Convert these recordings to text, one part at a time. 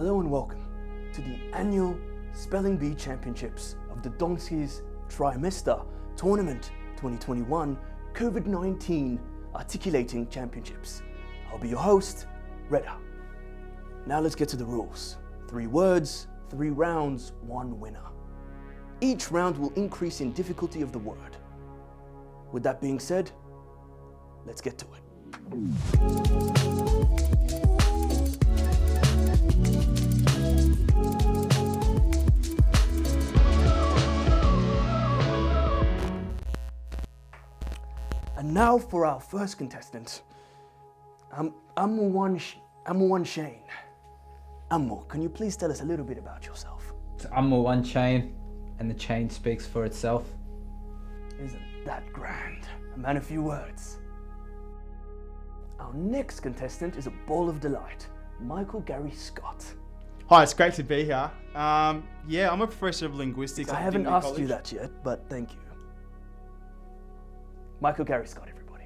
Hello and welcome to the annual Spelling Bee Championships of the Donskies Trimester Tournament 2021 COVID-19 Articulating Championships. I'll be your host, Redder. Now let's get to the rules. 3 words, 3 rounds, 1 winner. Each round will increase in difficulty of the word. With that being said, let's get to it. And now for our first contestant, Ammu Shane. Ammu, can you please tell us a little bit about yourself? Ammu one chain, and the chain speaks for itself. Isn't that grand? A man of few words. Our next contestant is a ball of delight, Michael Gary Scott. Hi, it's great to be here. Yeah, I'm a professor of linguistics. I haven't asked you that yet, but thank you. Michael Gary Scott, everybody.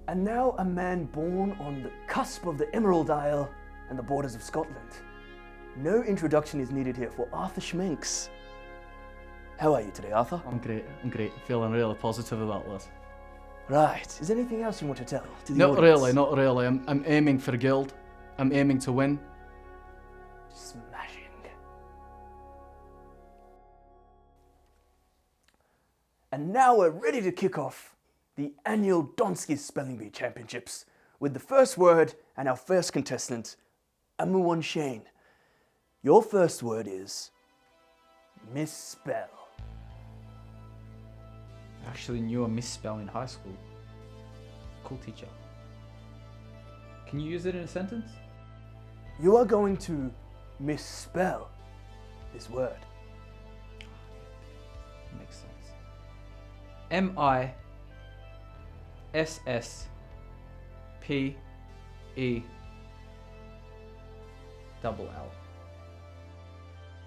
And now a man born on the cusp of the Emerald Isle and the borders of Scotland. No introduction is needed here for Arthur Schminx. How are you today, Arthur? I'm great. Feeling really positive about this. Right. Is there anything else you want to tell to the Not audience? really. I'm aiming for gold. I'm aiming to win. Smashing. And now we're ready to kick off the annual Donskies Spelling Bee Championships with the first word and our first contestant, Ammu Shane. Your first word is misspell. I actually knew a misspell in high school. Cool teacher. Can you use it in a sentence? You are going to misspell this word. Makes sense. MISSPELL.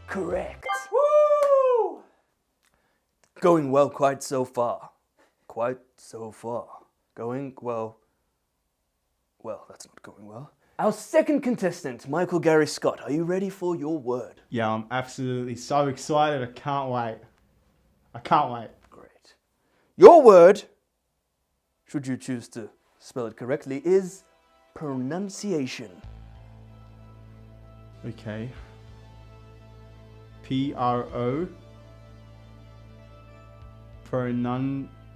Correct. Woo! Going well quite so far. Going well. Well, that's not going well. Our second contestant, Michael Gary Scott. Are you ready for your word? Yeah, I'm absolutely so excited. I can't wait. Great. Your word, should you choose to spell it correctly, is pronunciation. Okay. P-R-O.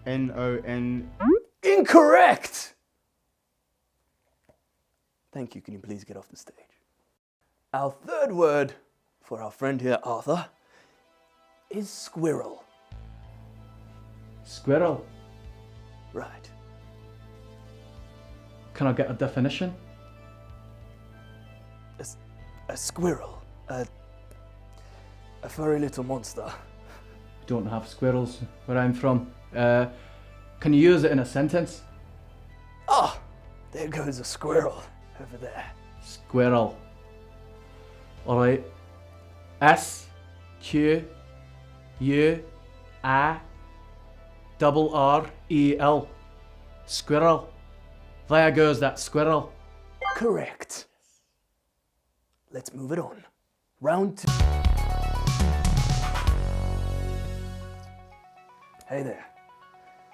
N-O-N. Incorrect! Thank you. Can you please get off the stage? Our third word for our friend here, Arthur, is squirrel. Squirrel. Right. Can I get a definition? A squirrel. A furry little monster. We don't have squirrels where I'm from. Can you use it in a sentence? Ah, there goes a squirrel over there. Squirrel. Alright. S-Q-U-I-R-R-E-L. Squirrel. There goes that squirrel. Correct. Let's move it on. Round 2. Hey there.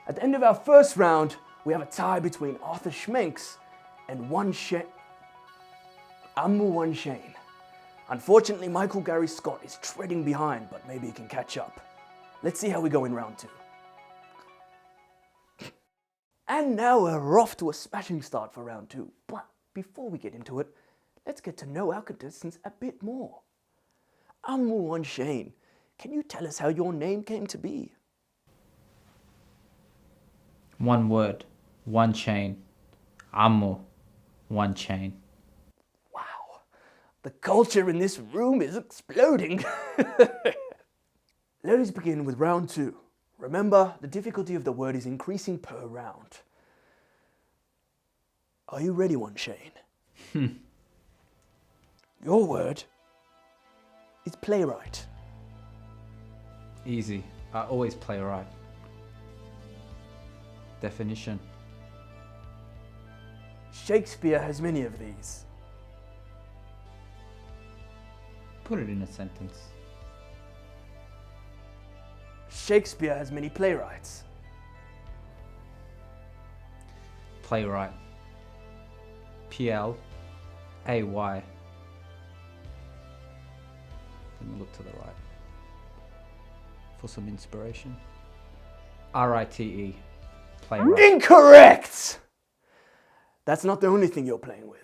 At the end of our first round, we have a tie between Arthur Schminx and Ammu Shane. Unfortunately, Michael Gary Scott is treading behind, but maybe he can catch up. Let's see how we go in round 2. And now we're off to a smashing start for round 2. But before we get into it, let's get to know our contestants a bit more. Ammu Shane, can you tell us how your name came to be? One word, one chain. Ammu, one chain. Wow, the culture in this room is exploding. Let us begin with round 2. Remember, the difficulty of the word is increasing per round. Are you ready, Shane? Your word is playwright. Easy. I always play right. Definition. Shakespeare has many of these. Put it in a sentence. Shakespeare has many playwrights. Playwright. P-L-A-Y. Then we look to the right for some inspiration. R-I-T-E. Playwright. Incorrect! That's not the only thing you're playing with.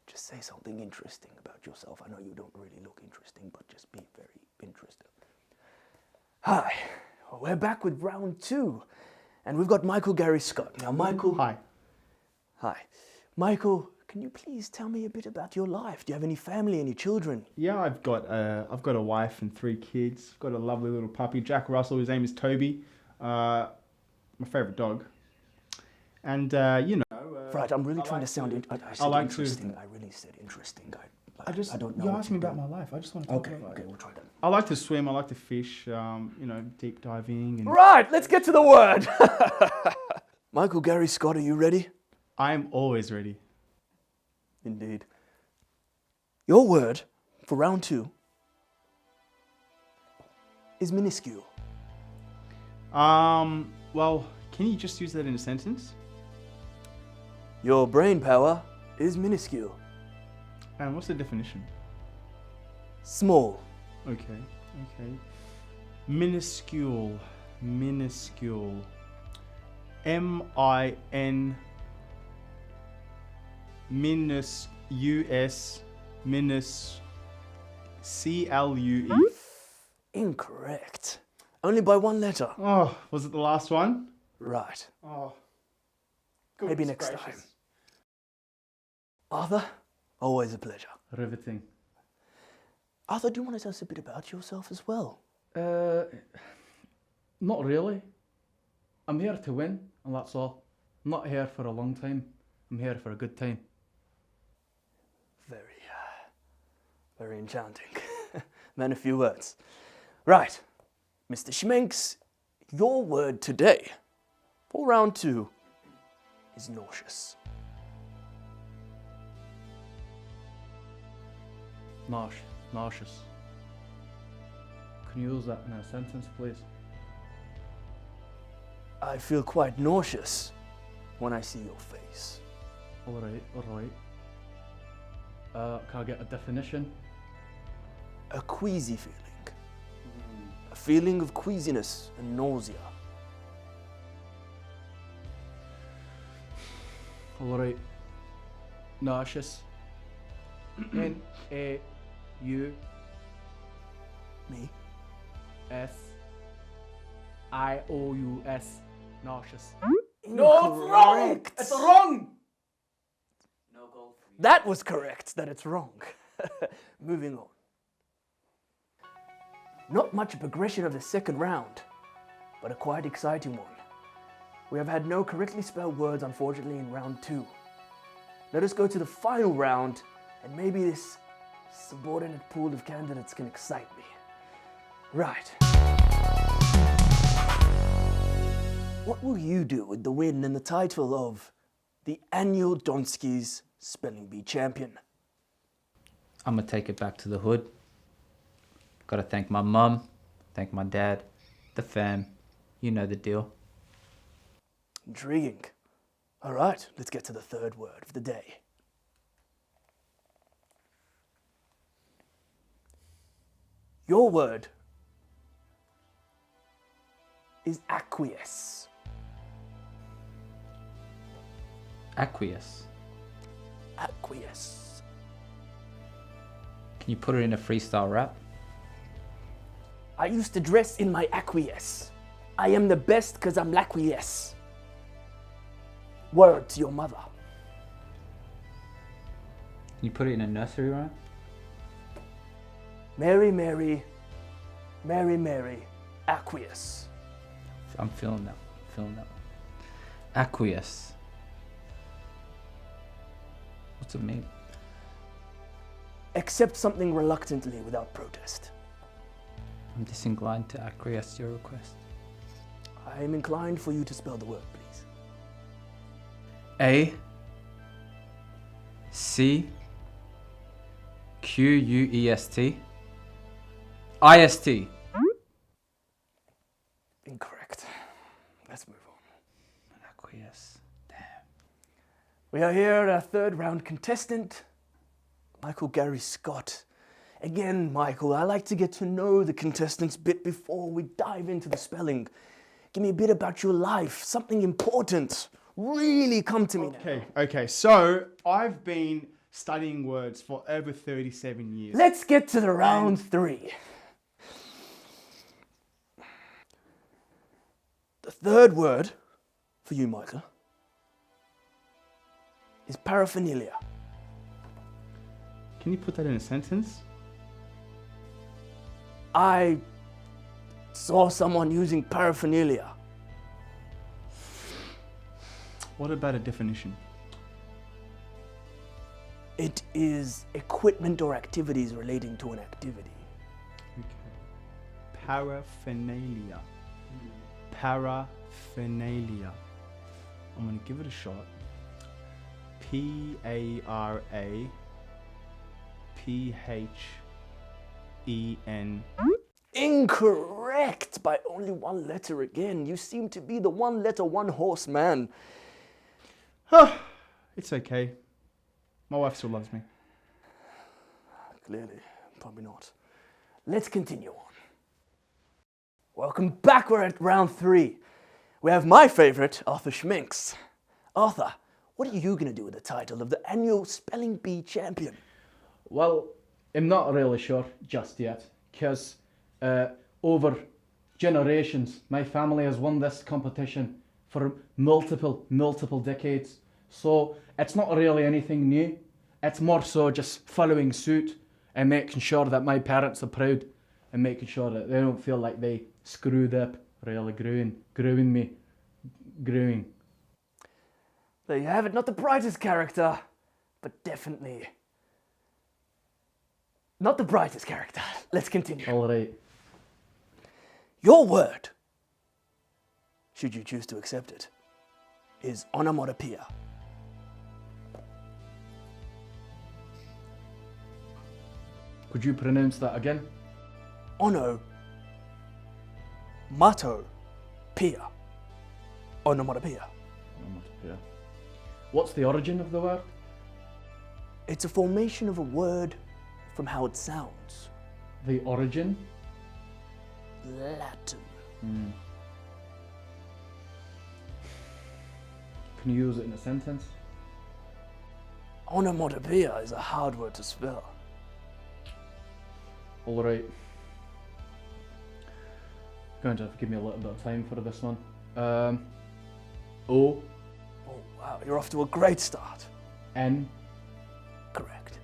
Just say something interesting about yourself. I know you don't really look interesting, but just be very interesting. Hi, we're back with round 2, and we've got Michael Gary Scott. Now, Michael. Hi. Hi. Michael, can you please tell me a bit about your life? Do you have any family, any children? Yeah, I've got a wife and 3 kids. I've got a lovely little puppy, Jack Russell. His name is Toby. My favourite dog. And Right, I'm really trying to sound. Interesting. I really said interesting. I don't know. You asked me about my life. I just want to talk about Okay, it. we'll try that. I like to swim. I like to fish. Deep diving. And Right, let's get to the word. Michael Gary Scott, are you ready? I am always ready. Indeed. Your word for round 2 is minuscule. Well, can you just use that in a sentence? Your brain power is minuscule. And what's the definition? Small. Okay. Minuscule. M-I-N minus U-S minus C-L-U-E. Incorrect. Only by 1 letter. Oh, was it the last one? Right. Oh. Maybe next time. Arthur, always a pleasure. Riveting. Arthur, do you want to tell us a bit about yourself as well? Not really. I'm here to win, and that's all. I'm not here for a long time. I'm here for a good time. Very enchanting. Man, a few words. Right, Mr. Schminx, your word today for round 2 is nauseous. Nauseous. Can you use that in a sentence, please? I feel quite nauseous when I see your face. All right. Can I get a definition? A queasy feeling. A feeling of queasiness and nausea. All right. Nauseous. N-A-U-S. Me? I-O-U-S. Nauseous. Incorrect. It's wrong! No goal for you. That was correct, that it's wrong. Moving on. Not much progression of the second round, but a quite exciting one. We have had no correctly spelled words, unfortunately, in round 2. Let us go to the final round, and maybe this subordinate pool of candidates can excite me. Right. What will you do with the win and the title of the annual Donskies Spelling Bee Champion? I'm gonna take it back to the hood. Gotta thank my mum, thank my dad, the fam. You know the deal. Intriguing. All right, let's get to the third word of the day. Your word is aqueous. Aqueous. Aqueous. Can you put it in a freestyle rap? I used to dress in my aqueous. I am the best because I'm l'aqueous. Word to your mother. Can you put it in a nursery rhyme? Mary, Mary, Mary, Mary, aqueous. I'm feeling that. Aqueous. What's it mean? Accept something reluctantly without protest. I'm disinclined to acquiesce your request. I am inclined for you to spell the word, please. Quest. IST. Incorrect. Let's move on. Aqueous. Damn. We are here at our third round contestant, Michael Gary Scott. Again, Michael, I like to get to know the contestants a bit before we dive into the spelling. Give me a bit about your life, something important. Really come to me now. Okay. So I've been studying words for over 37 years. Let's get to the round 3. The third word for you, Michael, is paraphernalia. Can you put that in a sentence? I saw someone using paraphernalia. What about a definition? It is equipment or activities relating to an activity. Okay. Paraphernalia. Paraphernalia. I'm going to give it a shot. Paraphen. Incorrect by only one letter again. You seem to be the one letter, one horse man. It's okay. My wife still loves me. Clearly, probably not. Let's continue on. Welcome back. We're at round 3. We have my favorite, Arthur Schminx. Arthur, what are you going to do with the title of the annual Spelling Bee champion? Well, I'm not really sure just yet, because over generations, my family has won this competition for multiple decades. So it's not really anything new. It's more so just following suit and making sure that my parents are proud and making sure that they don't feel like they screwed up really growing me. There you have it. Not the brightest character, but definitely not the brightest character. Let's continue. All right. Your word, should you choose to accept it, is onomatopoeia. Could you pronounce that again? Onomatopoeia. Onomatopoeia. Onomatopoeia. What's the origin of the word? It's a formation of a word from how it sounds. The origin? Latin. Can you use it in a sentence? Onomatopoeia is a hard word to spell. All right. Going to have to give me a little bit of time for this one. O Oh wow, you're off to a great start. N Correct.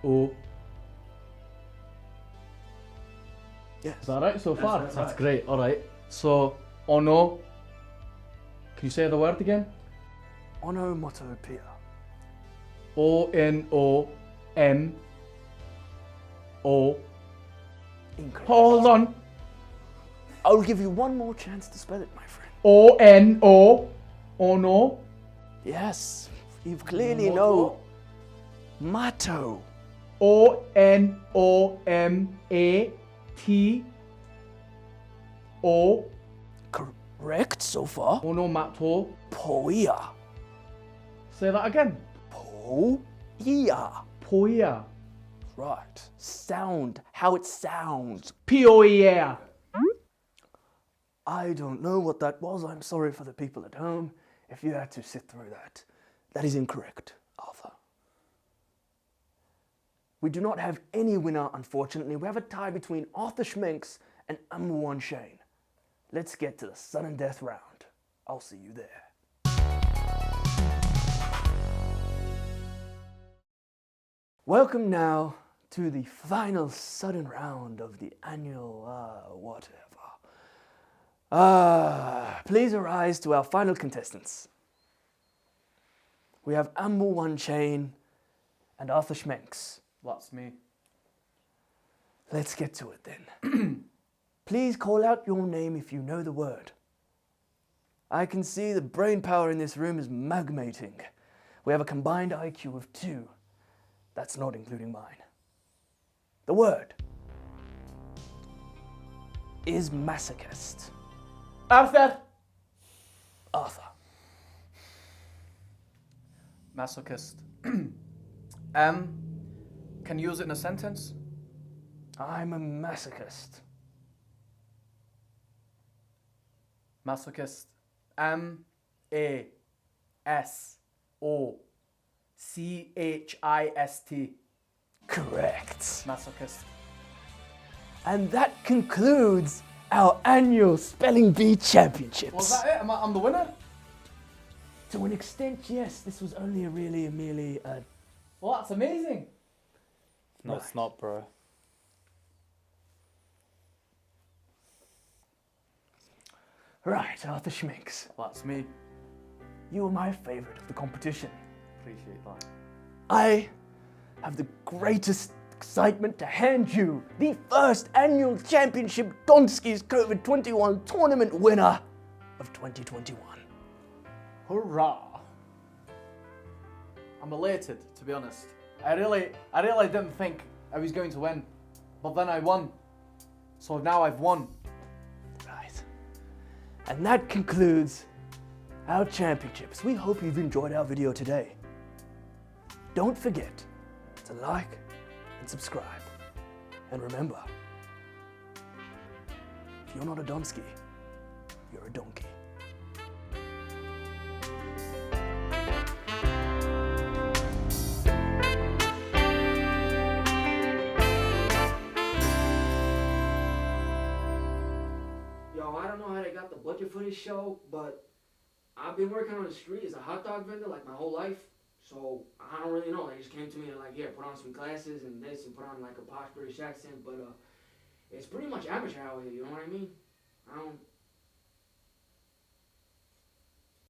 O. Yes. Is that right so far? That's That's right. great. All right. So ono. Can you say the word again? Onomatopoeia. ONOM. O. Incorrect. Hold on. I'll give you one more chance to spell it, my friend. ONO. Ono. Yes, you clearly know. Mato. ONOMATO. Correct so far. Onomato. Poia. Say that again. Poia. Poia. Right. Sound. How it sounds. Poia. I don't know what that was. I'm sorry for the people at home if you had to sit through that. That is incorrect, Arthur. We do not have any winner, unfortunately. We have a tie between Arthur Schminx and One Shane. Let's get to the sudden death round. I'll see you there. Welcome now to the final sudden round of the annual whatever. Please arise to our final contestants. We have One Shane and Arthur Schminx. That's me. Let's get to it then. Please call out your name if you know the word. I can see the brain power in this room is magnating. We have a combined IQ of 2. That's not including mine. The word is masochist. Arthur. Arthur. Masochist. Can you use it in a sentence? I'm a masochist. Masochist. M-A-S-O-C-H-I-S-T. Correct. Masochist. And that concludes our annual Spelling Bee Championships. Was that it? I'm the winner? To an extent, yes. This was only merely a... Well, that's amazing. No, it's not, bro. Right, Arthur Schminx. That's me. You were my favorite of the competition. Appreciate that. I have the greatest excitement to hand you the first annual championship Donskies COVID-21 tournament winner of 2021. Hurrah! I'm elated, to be honest. I really didn't think I was going to win, but then I won. So now I've won. Right. And that concludes our championships. We hope you've enjoyed our video today. Don't forget to like and subscribe. And remember, if you're not a Donsky, you're a donkey. Yo, I don't know how they got the budget for this show, but I've been working on the street as a hot dog vendor like my whole life. So I don't really know. They just came to me and like, here, put on some glasses and this and put on like a posh British accent. But it's pretty much amateur out here, you know what I mean? I don't